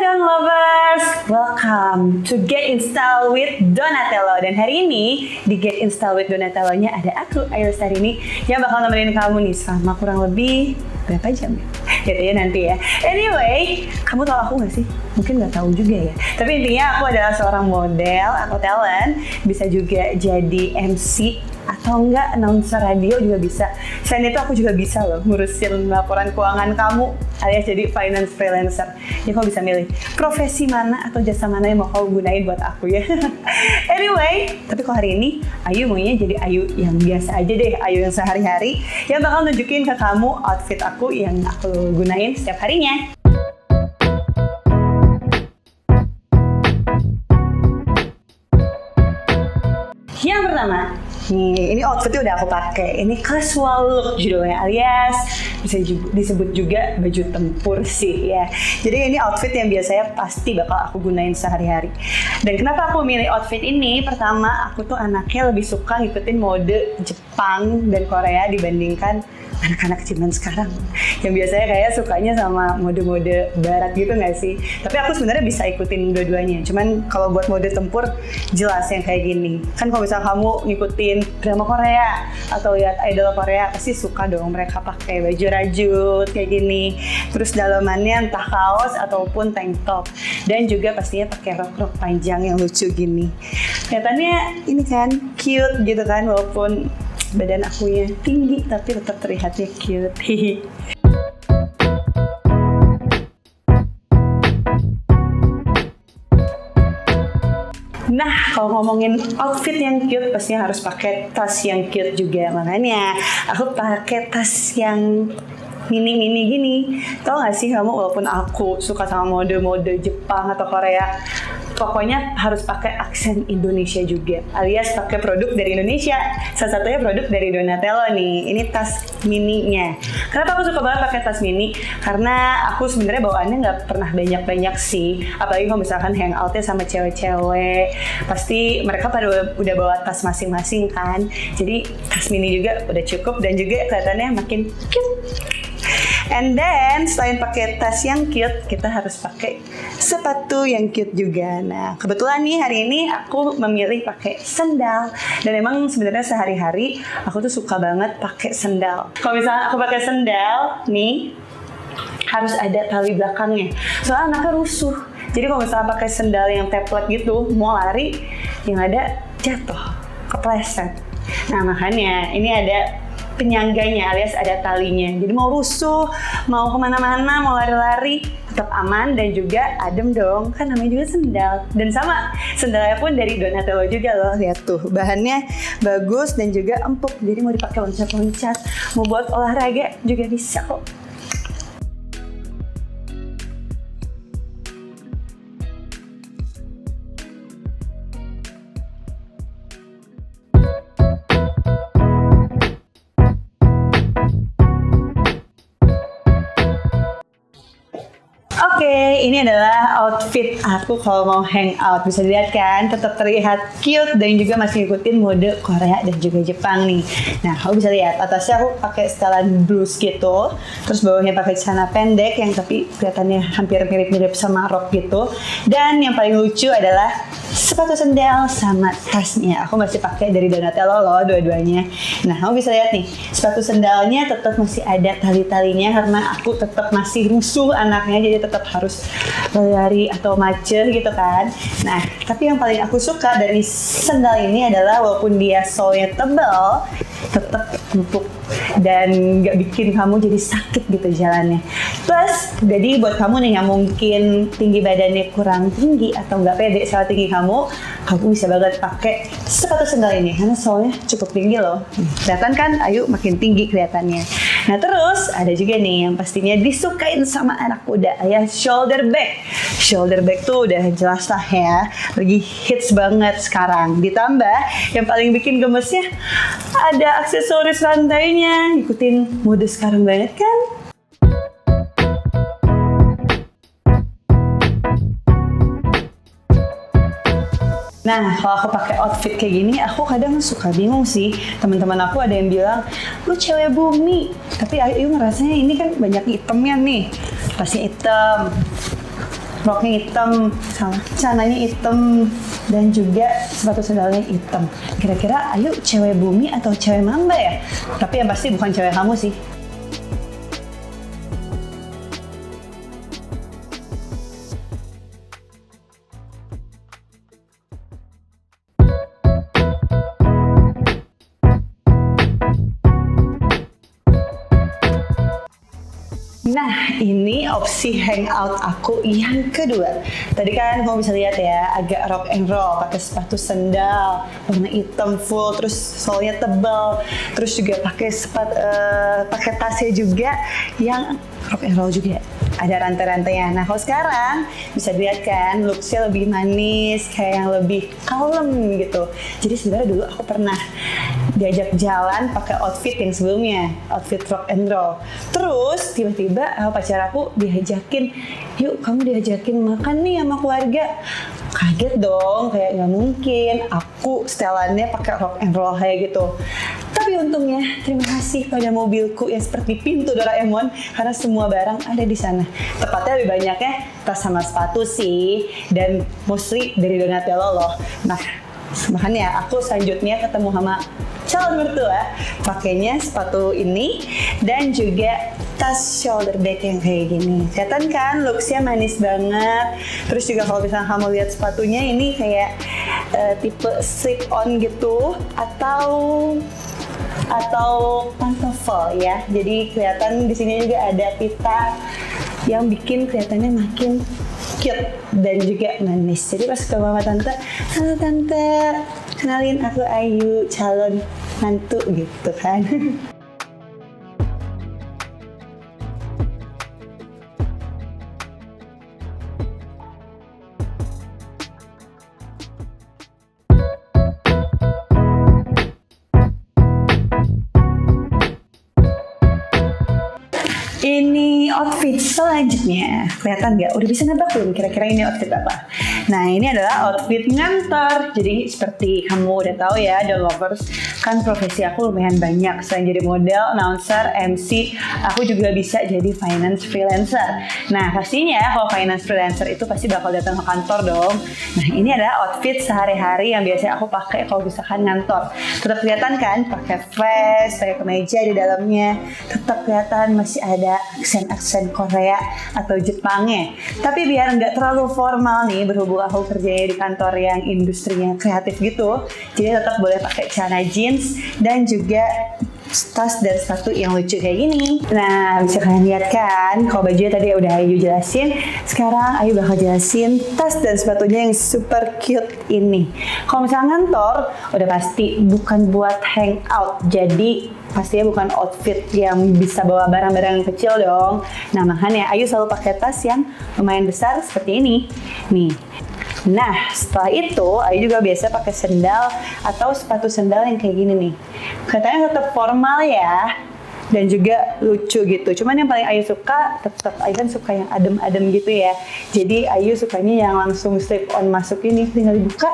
Don Lovers, welcome to Get Install with Donatello. Dan hari ini di Get Install with Donatello-nya ada aku, Ayu Lestarini, yang bakal nemenin kamu nih selama kurang lebih berapa jam ya? Gitu ya nanti ya. Anyway, kamu tahu aku nggak sih? Mungkin nggak tahu juga ya. Tapi intinya aku adalah seorang model atau talent, bisa juga jadi MC atau enggak announcer radio juga bisa. Selain itu aku juga bisa loh ngurusin laporan keuangan kamu alias jadi finance freelancer. Jadi kamu bisa milih profesi mana atau jasa mana yang mau kamu gunain buat aku ya. Anyway, tapi kok hari ini Ayu maunya jadi Ayu yang biasa aja deh, Ayu yang sehari-hari yang bakal nunjukin ke kamu outfit aku yang aku gunain setiap harinya. Yang pertama, nih, ini outfitnya udah aku pakai. Ini casual look judulnya, alias bisa disebut juga baju tempur sih ya. Jadi ini outfit yang biasanya pasti bakal aku gunain sehari-hari. Dan kenapa aku milih outfit ini? Pertama, aku tuh anaknya lebih suka ngikutin mode Jepang dan Korea dibandingkan anak-anak zaman sekarang yang biasanya kayak sukanya sama mode-mode barat gitu nggak sih? Tapi aku sebenarnya bisa ikutin dua-duanya. Cuman kalau buat mode tempur jelas yang kayak gini. Kan kalau misalnya kamu ngikutin drama Korea atau lihat idol Korea pasti suka dong mereka pakai baju rajut kayak gini. Terus dalamannya entah kaos ataupun tank top. Dan juga pastinya pakai rok-rok panjang yang lucu gini. Kelihatannya ini kan cute gitu kan, walaupun badan akunya tinggi tapi tetap terlihatnya cute. Nah, kalau ngomongin outfit yang cute, pastinya harus pakai tas yang cute juga. Makanya aku pakai tas yang mini-mini gini. Tau gak sih kamu, walaupun aku suka sama mode-mode Jepang atau Korea, pokoknya harus pakai aksen Indonesia juga, alias pakai produk dari Indonesia. Salah satunya produk dari Donatello nih. Ini tas mininya. Kenapa aku suka banget pakai tas mini? Karena aku sebenarnya bawaannya nggak pernah banyak-banyak sih. Apalagi kalau misalkan hangoutnya sama cewek-cewek, pasti mereka pada udah bawa tas masing-masing kan. Jadi tas mini juga udah cukup dan juga kelihatannya makin cute. And then selain pakai tas yang cute, kita harus pakai sepatu yang cute juga. Nah, kebetulan nih hari ini aku memilih pakai sendal. Dan emang sebenarnya sehari-hari aku tuh suka banget pakai sendal. Kalau misalnya aku pakai sendal nih, harus ada tali belakangnya. Soalnya anaknya rusuh. Jadi kalau misalnya pakai sendal yang teplek gitu, mau lari, yang ada jatuh, kepleset. Nah, makanya ini ada penyangganya alias ada talinya. Jadi mau rusuh, mau kemana-mana, mau lari-lari, tetap aman dan juga adem dong. Kan namanya juga sendal. Dan sama, sendalnya pun dari Donatello juga loh. Lihat tuh, bahannya bagus dan juga empuk. Jadi mau dipakai loncat-loncat, mau buat olahraga juga bisa kok. Oke, ini adalah outfit aku kalau mau hangout. Bisa dilihat kan, tetap terlihat cute dan juga masih ngikutin mode Korea dan juga Jepang nih. Nah, kamu bisa lihat atasnya aku pakai setelan blus gitu, terus bawahnya pakai celana pendek yang tapi kelihatannya hampir mirip-mirip sama rok gitu. Dan yang paling lucu adalah sepatu sendal sama tasnya. Aku masih pakai dari Donatello loh dua-duanya. Nah, kamu bisa lihat nih, sepatu sendalnya tetap masih ada tali-talinya karena aku tetap masih rusuh anaknya, jadi tetap harus lari atau macet gitu kan. Nah, tapi yang paling aku suka dari sendal ini adalah walaupun dia solnya tebal, tetap empuk dan nggak bikin kamu jadi sakit gitu jalannya. Plus, jadi buat kamu nih yang mungkin tinggi badannya kurang tinggi atau nggak pede soal tinggi kamu bisa banget pakai sepatu sendal ini karena solnya cukup tinggi loh. Kelihatan kan, Ayu makin tinggi kelihatannya. Nah, terus ada juga nih yang pastinya disukain sama anak muda, ya shoulder bag. Shoulder bag tuh udah jelas lah ya, lagi hits banget sekarang. Ditambah yang paling bikin gemesnya ada aksesoris rantainya, ikutin mode sekarang banget kan? Nah, kalau aku pakai outfit kayak gini, aku kadang suka bingung sih. Teman-teman aku ada yang bilang, lu cewek bumi. Tapi Ayu ngerasanya ini kan banyak hitamnya nih. Tasnya hitam, roknya hitam, sama celananya hitam, dan juga sepatu sandalnya hitam. Kira-kira Ayu cewek bumi atau cewek mamba ya? Tapi yang pasti bukan cewek kamu sih. Nah, ini opsi hangout aku yang kedua. Tadi kan kamu bisa lihat ya, agak rock and roll, pakai sepatu sandal warna hitam full, terus solnya tebal, terus juga pakai tasnya juga yang rock and roll juga. Ada rantai-rantainya. Nah, kalau sekarang bisa dilihat kan, looks-nya lebih manis, kayak yang lebih kalem gitu. Jadi sebenarnya dulu aku pernah diajak jalan pakai outfit yang sebelumnya, outfit rock and roll. Terus tiba-tiba pacar aku diajakin, yuk kamu diajakin makan nih sama keluarga. Kaget dong, kayak nggak mungkin aku setelannya pakai rock and roll kayak gitu. Tapi untungnya terima kasih pada mobilku yang seperti pintu Doraemon karena semua barang ada di sana. Tepatnya lebih banyaknya tas sama sepatu sih, dan mostly dari Donatello loh. Nah, makanya aku selanjutnya ketemu sama calon mertua pakainya sepatu ini dan juga tas shoulder bag yang kayak gini. Kelihatan kan looks-nya manis banget. Terus juga kalau misalnya kamu lihat sepatunya ini kayak tipe slip on gitu atau pantofel ya. Jadi kelihatan di sini juga ada pita yang bikin kelihatannya makin cute dan juga manis. Jadi pas ke mama tante, halo tante, kenalin aku Ayu, calon mantu gitu kan. Ini outfit selanjutnya, kelihatan nggak? Udah bisa nebak belum kira-kira ini outfit apa? Nah, ini adalah outfit ngantor. Jadi seperti kamu udah tahu ya, The Lovers, kan profesi aku lumayan banyak. Selain jadi model, announcer, MC, aku juga bisa jadi finance freelancer. Nah, pastinya kalau finance freelancer itu pasti bakal datang ke kantor dong. Nah, ini adalah outfit sehari-hari yang biasanya aku pakai kalau misalkan ngantor. Tetap kelihatan kan, pakai vest, pakai kemeja di dalamnya. Tetap kelihatan masih ada aksen-aksen Korea atau Jepangnya. Tapi biar nggak terlalu formal nih, berhubung aku kerjanya di kantor yang industrinya kreatif gitu, jadi tetap boleh pakai celana jeans dan juga tas dan sepatu yang lucu kayak gini. Nah, bisa kalian lihat kan, kalau bajunya tadi udah Ayu jelasin, sekarang Ayu bakal jelasin tas dan sepatunya yang super cute ini. Kalau misalnya ngantor, udah pasti bukan buat hangout, jadi pastinya bukan outfit yang bisa bawa barang-barang kecil dong. Nah, makanya Ayu selalu pakai tas yang lumayan besar seperti ini. Nih. Nah, setelah itu Ayu juga biasa pakai sandal atau sepatu sandal yang kayak gini nih. Katanya tetap formal ya, dan juga lucu gitu. Cuman yang paling Ayu suka, tetap Ayu kan suka yang adem-adem gitu ya. Jadi Ayu sukanya yang langsung slip on masuk ini, tinggal dibuka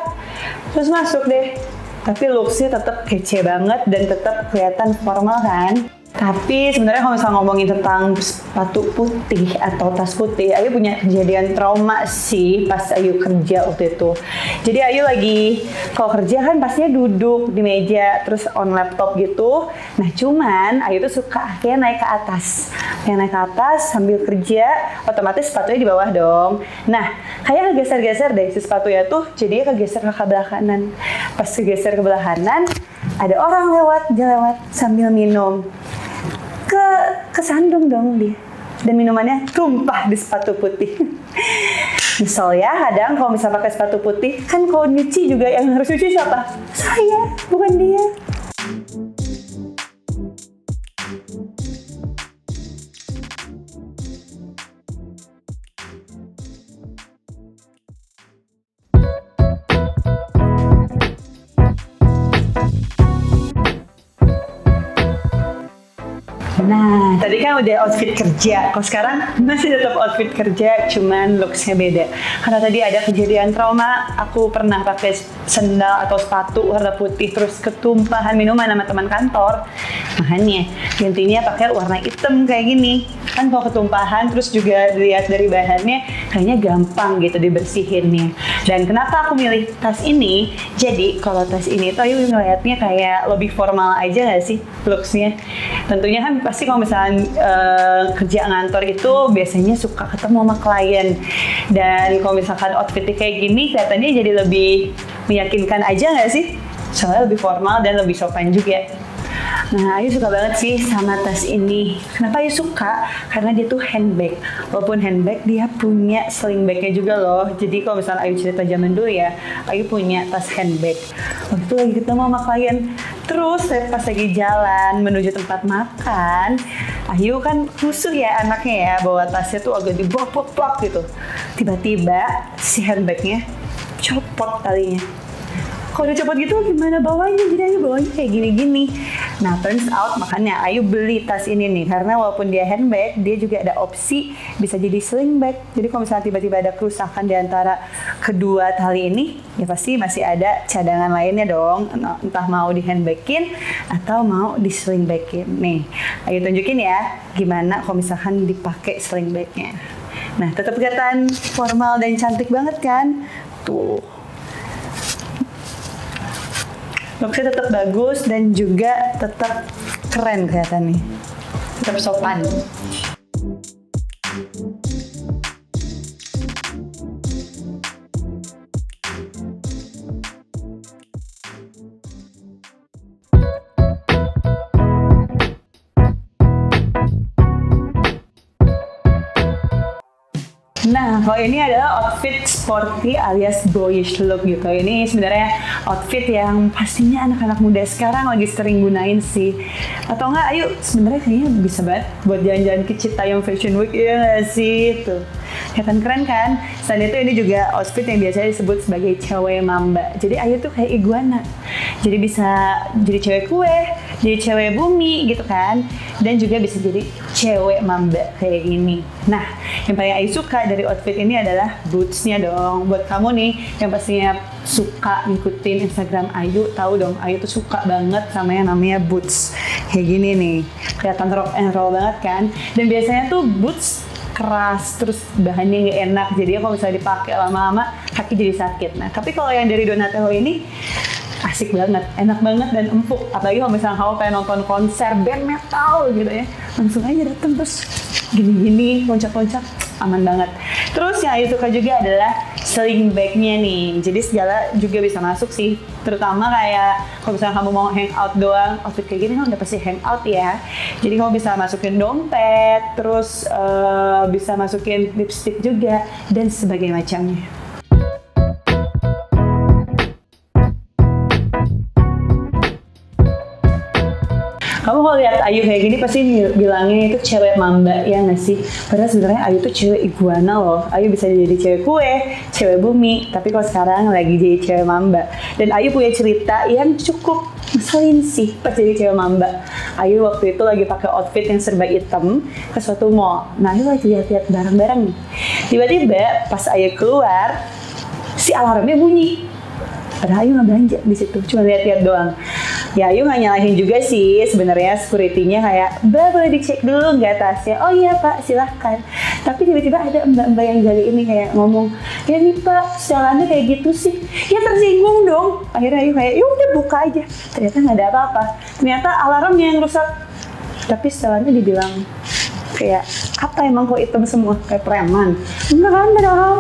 terus masuk deh. Tapi looks-nya tetap kece banget dan tetap kelihatan formal kan. Tapi sebenarnya kalau misalnya ngomongin tentang sepatu putih atau tas putih, Ayu punya kejadian trauma sih pas Ayu kerja waktu itu. Jadi Ayu lagi, kalau kerja kan pastinya duduk di meja terus on laptop gitu. Nah, cuman Ayu tuh suka kayak naik ke atas. Kayak naik ke atas sambil kerja, otomatis sepatunya di bawah dong. Nah, kayak kegeser-geser deh si sepatunya tuh, jadinya kegeser ke sebelah kanan. Pas kegeser ke sebelah kanan, ada orang dia lewat sambil minum. Kesandung dong dia, dan minumannya tumpah di sepatu putih. Misal ya, kadang kalau misal pakai sepatu putih, kan kalau nyuci juga yang harus nyuci siapa? Saya, bukan dia. Nah, tadi kan udah outfit kerja. Kalau sekarang masih tetap outfit kerja, cuman looks-nya beda. Karena tadi ada kejadian trauma, aku pernah pakai sandal atau sepatu warna putih terus ketumpahan minuman sama teman kantor. Makanya gantinya pakai warna hitam kayak gini. Kan kalau ketumpahan terus juga dilihat dari bahannya kayaknya gampang gitu dibersihinnya. Dan kenapa aku milih tas ini? Jadi kalau tas ini tuh Ayu ngeliatnya kayak lebih formal aja gak sih looksnya? Tentunya kan pasti kalau misalnya kerja ngantor itu biasanya suka ketemu sama klien. Dan kalau misalkan outfitnya kayak gini kelihatannya jadi lebih meyakinkan aja gak sih? Soalnya lebih formal dan lebih sopan juga. Nah, Ayu suka banget sih sama tas ini. Kenapa Ayu suka? Karena dia tuh handbag. Walaupun handbag, dia punya sling bagnya juga loh. Jadi kalau misalnya Ayu cerita zaman dulu ya, Ayu punya tas handbag. Waktu itu lagi ketemu sama klien. Terus pas lagi jalan menuju tempat makan, Ayu kan khusus ya anaknya ya, bawa tasnya tuh agak diblok-blok gitu. Tiba-tiba si handbagnya copot talinya. Kalau udah copot gitu gimana bawanya? Jadi Ayu bawanya kayak gini-gini. Nah, turns out makanya Ayu beli tas ini nih, karena walaupun dia handbag, dia juga ada opsi bisa jadi sling bag. Jadi kalau misalnya tiba-tiba ada kerusakan di antara kedua tali ini, ya pasti masih ada cadangan lainnya dong. Entah mau di handbagin atau mau di sling bagin. Nih, Ayu tunjukin ya gimana kalau misalkan dipakai sling bagnya. Nah, tetap kelihatan formal dan cantik banget kan? Tuh. Looknya tetap bagus dan juga tetap keren kelihatannya. Tetap sopan. Nah, kalau ini adalah outfit sporty alias boyish look gitu. Ini sebenarnya outfit yang pastinya anak-anak muda sekarang lagi sering gunain sih. Atau enggak, ayo sebenarnya kayaknya bisa banget buat jalan-jalan ke Citayam Fashion Week, ya nggak sih? Tuh, kelihatan keren kan? Selain itu ini juga outfit yang biasanya disebut sebagai cewek mamba. Jadi Ayu tuh kayak iguana. Jadi bisa jadi cewek kue, jadi cewek bumi gitu kan. Dan juga bisa jadi cewek mamba kayak gini. Nah, yang paling Ayu suka dari outfit ini adalah bootsnya dong. Buat kamu nih yang pastinya suka ngikutin Instagram Ayu, tahu dong Ayu tuh suka banget sama yang namanya boots. Kayak gini nih, kelihatan rock and roll banget kan. Dan biasanya tuh boots keras, terus bahannya nggak enak. Jadi kalau misalnya dipakai lama-lama kaki jadi sakit. Nah, tapi kalau yang dari Donatello ini asik banget, enak banget dan empuk. Apalagi kalau misalnya kamu pengen nonton konser band metal gitu ya, langsung aja dateng terus gini-gini, loncat-loncat, aman banget. Terus yang Ayu suka juga adalah sling bagnya nih. Jadi segala juga bisa masuk sih. Terutama kayak kalau misalnya kamu mau hangout doang, outfit kayak gini kan udah pasti hangout ya. Jadi kamu bisa masukin dompet, terus bisa masukin lipstick juga dan sebagainya macamnya. Kamu kalau lihat Ayu kayak gini pasti bilangnya itu cewek mamba, ya nggak sih? Padahal sebenarnya Ayu tuh cewek iguana loh. Ayu bisa jadi cewek kue, cewek bumi, tapi kalau sekarang lagi jadi cewek mamba. Dan Ayu punya cerita yang cukup ngeselin sih pas jadi cewek mamba. Ayu waktu itu lagi pakai outfit yang serba hitam ke suatu mall. Nah, Ayu lagi lihat-lihat barang-barang nih. Tiba-tiba pas Ayu keluar, si alarmnya bunyi. Padahal Ayu nggak belanja di situ, cuma lihat-lihat doang. Ya Ayu nggak nyalahin juga sih, sebenarnya security-nya kayak, "Mbak boleh dicek dulu nggak tasnya?" "Oh iya Pak, silahkan." Tapi tiba-tiba ada mbak-mbak yang jaga ini kayak ngomong, "Ya nih Pak, setelannya kayak gitu sih." Ya tersinggung dong. Akhirnya Ayu kayak, "Ya udah buka aja." Ternyata nggak ada apa-apa. Ternyata alarmnya yang rusak. Tapi setelannya dibilang kayak, "Apa emang kok hitam semua kayak preman?" Enggak kan padahal.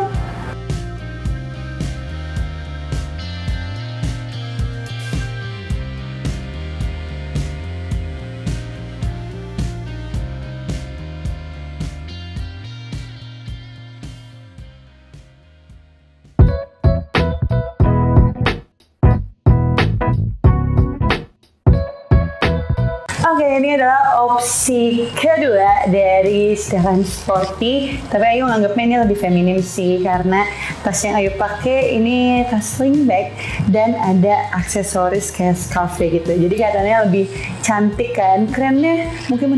Oke, ini adalah opsi kedua dari setelan sporty. Tapi Ayu nganggapnya ini lebih feminim sih, karena tas yang Ayu pakai ini tas sling bag dan ada aksesoris kayak scarf gitu. Jadi katanya lebih cantik kan. Kerennya mungkin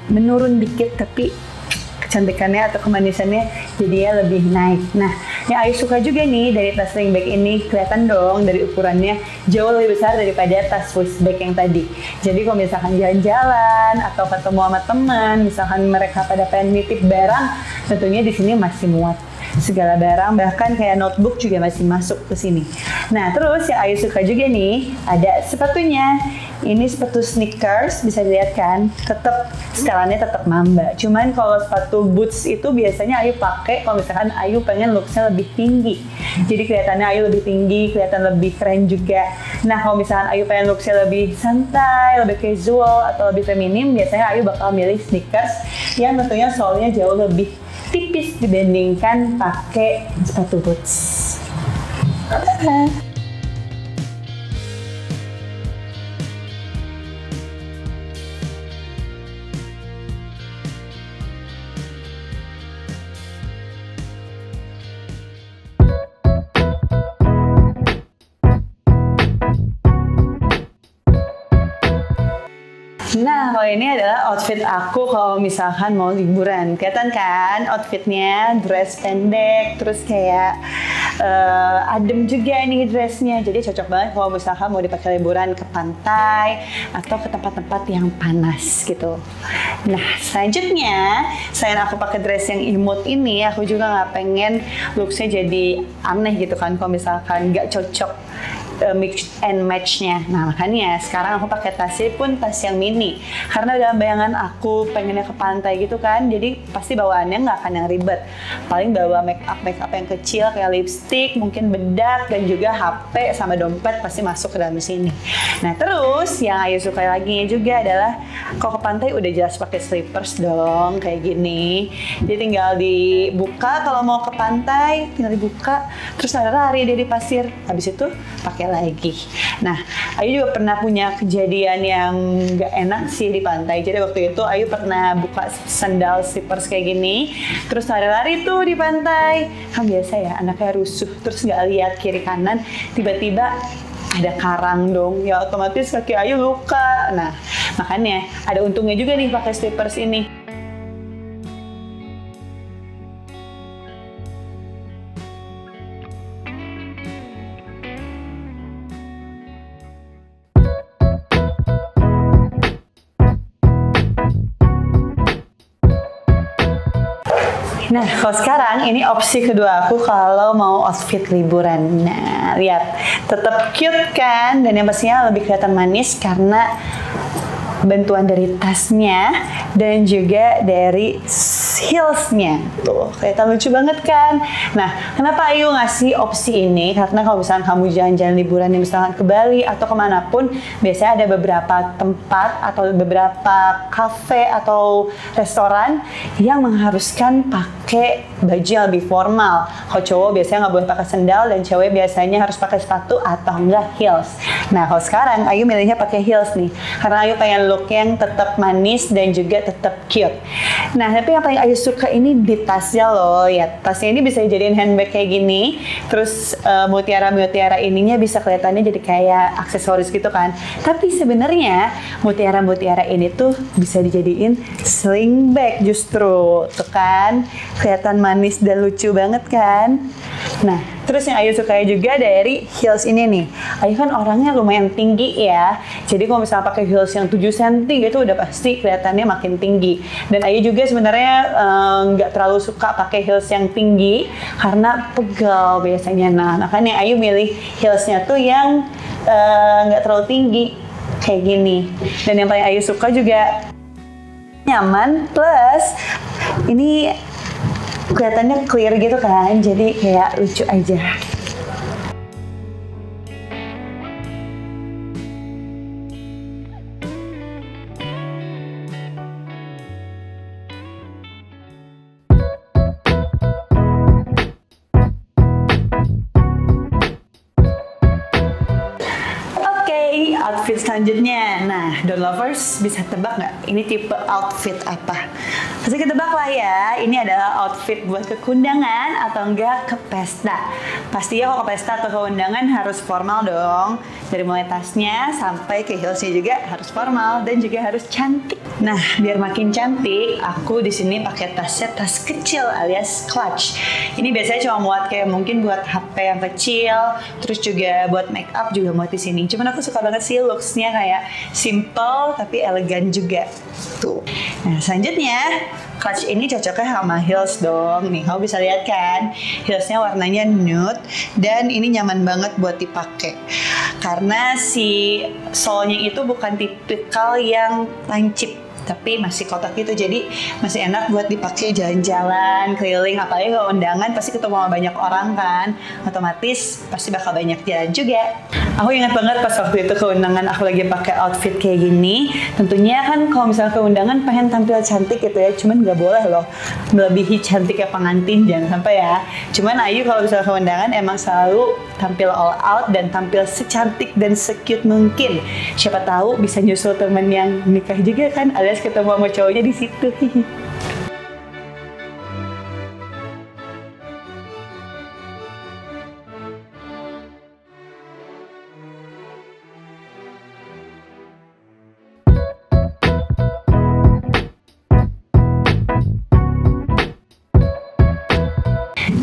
menurun dikit, tapi kecantikannya atau kemanisannya jadinya lebih naik. Nah, Yang Ayu suka juga nih dari tas sling bag ini, kelihatan dong dari ukurannya jauh lebih besar daripada tas waist bag yang tadi. Jadi kalau misalkan jalan-jalan atau ketemu sama teman, misalkan mereka pada pengen nitip barang, tentunya di sini masih muat segala barang, bahkan kayak notebook juga masih masuk ke sini. Nah, terus yang Ayu suka juga nih, ada sepatunya. Ini sepatu sneakers, bisa dilihat kan, tetap setelannya tetap mamba. Cuman kalau sepatu boots itu biasanya Ayu pakai kalau misalkan Ayu pengen looksnya lebih tinggi. Jadi kelihatannya Ayu lebih tinggi, kelihatan lebih keren juga. Nah, kalau misalkan Ayu pengen looksnya lebih santai, lebih casual, atau lebih feminim, biasanya Ayu bakal milih sneakers yang tentunya soalnya jauh lebih tipis dibandingkan pakai sepatu boots. Nah, kalau ini adalah outfit aku kalau misalkan mau liburan. Kelihatan kan outfitnya, dress pendek, terus kayak adem juga nih dressnya. Jadi cocok banget kalau misalkan mau dipakai liburan ke pantai atau ke tempat-tempat yang panas gitu. Nah, selanjutnya selain aku pakai dress yang imut ini, aku juga nggak pengen looksnya jadi aneh gitu kan kalau misalkan nggak cocok mix and match-nya. Nah, makanya sekarang aku pakai tasnya pun tas yang mini. Karena dalam bayangan aku pengennya ke pantai gitu kan, jadi pasti bawaannya nggak akan yang ribet. Paling bawa make up yang kecil kayak lipstick, mungkin bedak, dan juga HP sama dompet pasti masuk ke dalam sini. Nah, terus yang Ayu suka lagi juga adalah kalau ke pantai udah jelas pakai slippers dong, kayak gini. Jadi tinggal dibuka kalau mau ke pantai, tinggal dibuka, terus lari deh di pasir. Habis itu pakai lagi. Nah, Ayu juga pernah punya kejadian yang gak enak sih di pantai. Jadi waktu itu Ayu pernah buka sandal slippers kayak gini, terus lari-lari tuh di pantai. Kan biasa ya, anaknya rusuh, terus gak lihat kiri kanan, tiba-tiba ada karang dong, ya otomatis kaki Ayu luka. Nah, makanya ada untungnya juga nih pakai slippers ini. Nah, kalau sekarang ini opsi kedua aku kalau mau outfit liburan. Nah, lihat, tetap cute kan, dan yang pastinya lebih kelihatan manis karena bantuan dari tasnya dan juga dari heelsnya. Tuh, kelihatan lucu banget kan? Nah, kenapa Ayu ngasih opsi ini? Karena kalau misalnya kamu jalan-jalan liburan misalkan ke Bali atau kemanapun, biasanya ada beberapa tempat atau beberapa cafe atau restoran yang mengharuskan pakai baju yang lebih formal. Kalau cowok biasanya nggak boleh pakai sandal dan cewek biasanya harus pakai sepatu atau enggak heels. Nah, kalau sekarang Ayu milihnya pakai heels nih, karena Ayu pengen look yang tetap manis dan juga tetap cute. Nah, tapi yang paling Ayu suka ini di tasnya loh. Ya, tasnya ini bisa dijadiin handbag kayak gini. Terus mutiara-mutiara ininya bisa kelihatannya jadi kayak aksesoris gitu kan. Tapi sebenarnya mutiara-mutiara ini tuh bisa dijadiin sling bag justru. Tuh kan, kelihatan manis dan lucu banget kan. Nah, terus yang Ayu suka juga dari heels ini nih. Ayu kan orangnya lumayan tinggi ya. Jadi kalau misalnya pakai heels yang 7 cm gitu udah pasti kelihatannya makin tinggi. Dan Ayu juga sebenarnya nggak terlalu suka pakai heels yang tinggi karena pegal biasanya. Nah, makanya Ayu milih heelsnya tuh yang nggak terlalu tinggi kayak gini. Dan yang paling Ayu suka juga nyaman, plus ini kelihatannya clear gitu kan, jadi kayak lucu aja. Outfit selanjutnya. Nah, Don Lovers bisa tebak nggak? Ini tipe outfit apa? Pasti ketebak lah ya. Ini adalah outfit buat ke kondangan atau enggak ke pesta. Pastinya kalau ke pesta atau ke undangan harus formal dong. Dari mulai tasnya sampai ke heelsnya juga harus formal dan juga harus cantik. Nah, biar makin cantik, aku di sini pakai tasnya tas kecil alias clutch. Ini biasanya cuma muat kayak mungkin buat HP yang kecil, terus juga buat make up juga muat di sini. Cuman aku suka banget sih looks-nya kayak simple tapi elegan juga. Tuh. Nah, selanjutnya clutch ini cocoknya sama heels dong. Nih, kamu bisa lihat kan, heelsnya warnanya nude dan ini nyaman banget buat dipakai. Karena si sole-nya itu bukan tipikal yang lancip, tapi masih kotak gitu, jadi masih enak buat dipakai jalan-jalan, keliling, apalagi kalau undangan pasti ketemu sama banyak orang kan, otomatis pasti bakal banyak jalan juga. Aku ingat banget pas waktu itu ke undangan aku lagi pakai outfit kayak gini. Tentunya kan kalau misalnya ke undangan pengen tampil cantik gitu ya, cuman nggak boleh loh melebihi cantiknya pengantin, jangan sampai ya. Cuman Ayu kalau misalnya ke undangan emang selalu tampil all out dan tampil secantik dan secute mungkin. Siapa tahu bisa nyusul temen yang nikah juga kan, alias ketemu sama cowoknya di situ.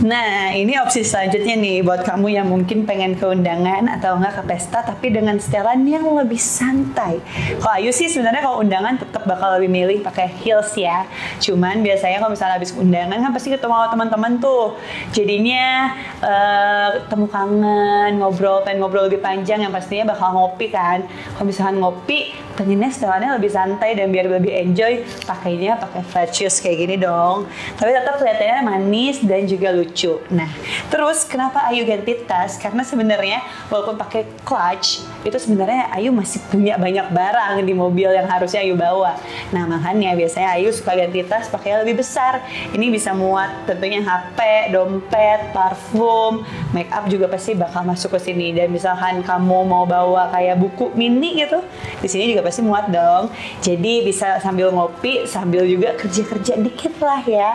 Nah, ini opsi selanjutnya nih buat kamu yang mungkin pengen ke undangan atau enggak ke pesta tapi dengan setelan yang lebih santai. Kalau Ayu sih sebenarnya kalau undangan tetap bakal lebih milih pakai heels ya. Cuman biasanya kalau misalnya habis undangan kan pasti ketemu sama teman-teman tuh. Jadinya ketemu kangen, pengen ngobrol lebih panjang yang pastinya bakal ngopi kan. Kalau misalkan ngopi, pengennya setelannya lebih santai dan biar lebih enjoy, pakainya pakai flat shoes kayak gini dong. Tapi tetap kelihatannya manis dan juga lucu. Nah, terus kenapa Ayu ganti tas? Karena sebenarnya walaupun pakai clutch, itu sebenarnya Ayu masih punya banyak barang di mobil yang harusnya Ayu bawa. Nah, makanya biasanya Ayu suka ganti tas pakai yang lebih besar. Ini bisa muat tentunya HP, dompet, parfum, make up juga pasti bakal masuk ke sini. Dan misalkan kamu mau bawa kayak buku mini gitu, di sini juga pasti muat dong. Jadi bisa sambil ngopi, sambil juga kerja-kerja dikit lah ya.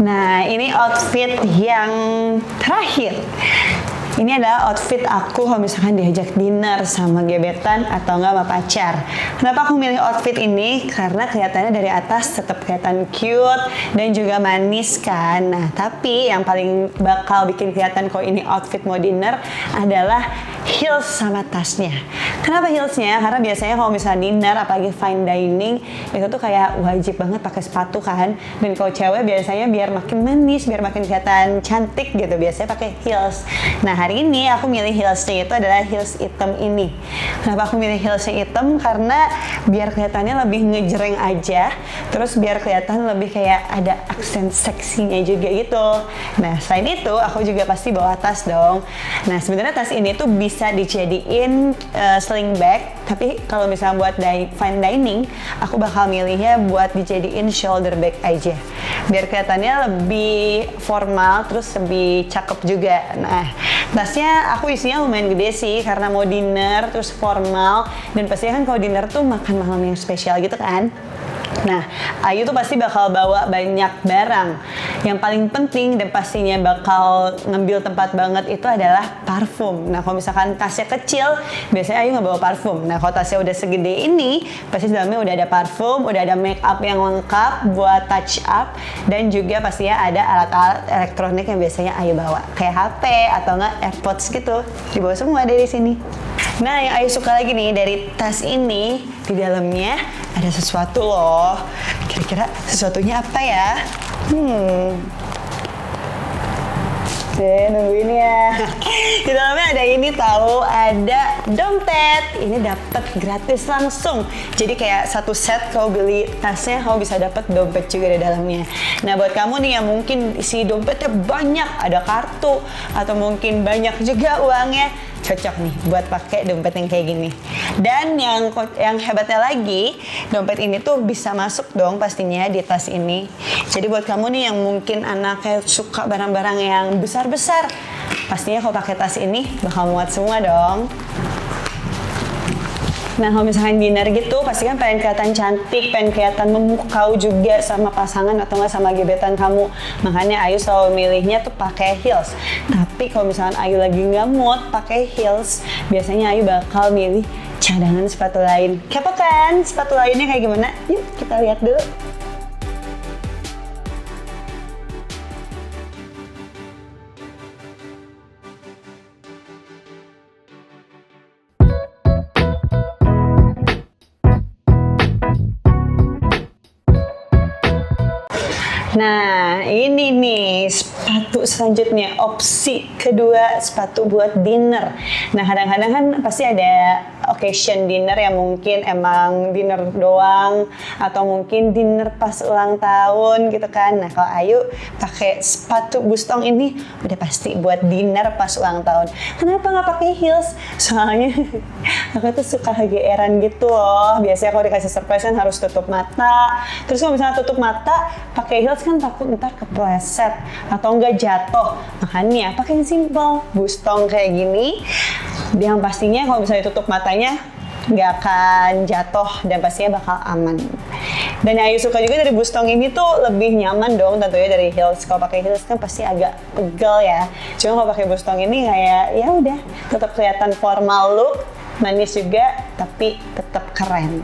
Nah, ini outfit yang terakhir. Ini adalah outfit aku kalau misalkan diajak dinner sama gebetan atau enggak sama pacar. Kenapa aku milih outfit ini? Karena kelihatannya dari atas tetap kelihatan cute dan juga manis kan. Nah, tapi yang paling bakal bikin kelihatan kalau ini outfit mau dinner adalah heels sama tasnya. Kenapa heelsnya? Karena biasanya kalau misalnya dinner, apalagi fine dining, itu tuh kayak wajib banget pakai sepatu kan. Dan kalau cewek biasanya biar makin manis, biar makin kelihatan cantik gitu, biasanya pakai heels. Nah, hari ini aku milih heelsnya itu adalah heels hitam ini. Kenapa aku milih heelsnya hitam? Karena biar kelihatannya lebih ngejreng aja, terus biar kelihatan lebih kayak ada aksen seksinya juga gitu. Nah, selain itu aku juga pasti bawa tas dong. Nah, sebenarnya tas ini tuh bisa dijadiin sling bag, tapi kalau misalnya buat fine dining, aku bakal milihnya buat dijadiin shoulder bag aja. Biar kelihatannya lebih formal, terus lebih cakep juga. Nah, tasnya aku isinya lumayan gede sih karena mau dinner terus formal, dan pastinya kan kalau dinner tuh makan malam yang spesial gitu kan. Nah, Ayu tuh pasti bakal bawa banyak barang. Yang paling penting dan pastinya bakal ngambil tempat banget itu adalah parfum. Nah, kalau misalkan tasnya kecil, biasanya Ayu nggak bawa parfum. Nah, kalau tasnya udah segede ini, pasti dalamnya udah ada parfum, udah ada make up yang lengkap buat touch up, dan juga pastinya ada alat-alat elektronik yang biasanya Ayu bawa, kayak HP atau nggak AirPods gitu. Dibawa semua dari sini. Nah, yang Ayu suka lagi nih dari tas ini, di dalamnya ada sesuatu loh. Kira-kira sesuatunya apa ya? Nungguin ya. Di dalamnya ada ini tahu, ada dompet. Ini dapat gratis langsung. Jadi kayak satu set kau beli tasnya, kau bisa dapat dompet juga di dalamnya. Nah, buat kamu nih yang mungkin isi dompetnya banyak, ada kartu atau mungkin banyak juga uangnya, cocok nih buat pakai dompet yang kayak gini. Dan yang hebatnya lagi, dompet ini tuh bisa masuk dong pastinya di tas ini. Jadi buat kamu nih yang mungkin anaknya suka barang-barang yang besar-besar, pastinya kalau pakai tas ini bakal muat semua dong. Nah, kalau misalkan dinner gitu, pasti kan pengen kelihatan cantik, pengen kelihatan memukau juga sama pasangan atau nggak sama gebetan kamu. Makanya Ayu selalu milihnya tuh pakai heels. Tapi kalau misalkan Ayu lagi nggak mood pakai heels, biasanya Ayu bakal milih cadangan sepatu lain. Kepo kan? Sepatu lainnya kayak gimana? Yuk kita lihat dulu. Nah, ini nih sepatu selanjutnya, opsi kedua sepatu buat dinner. Nah, kadang-kadang kan pasti ada occasion dinner yang mungkin emang dinner doang atau mungkin dinner pas ulang tahun gitu kan. Nah, kalau Ayu pakai sepatu Bustong ini udah pasti buat dinner pas ulang tahun. Kenapa nggak pakai heels? Soalnya aku tuh suka kegeeran gitu loh. Biasanya kalau dikasih surprise kan harus tutup mata. Terus kalau misalnya tutup mata pakai heels kan takut ntar kepleset atau enggak jatuh. Makanya pakai yang simple, Bustong kayak gini. Yang pastinya kalau misalnya tutup matanya nggak akan jatuh dan pastinya bakal aman. Dan yang Ayu suka juga dari Bustong ini tuh lebih nyaman dong tentunya dari heels. Kalau pakai heels kan pasti agak pegel ya. Cuma kalau pakai Bustong ini kayak ya udah tetap kelihatan formal look, manis juga tapi tetap keren.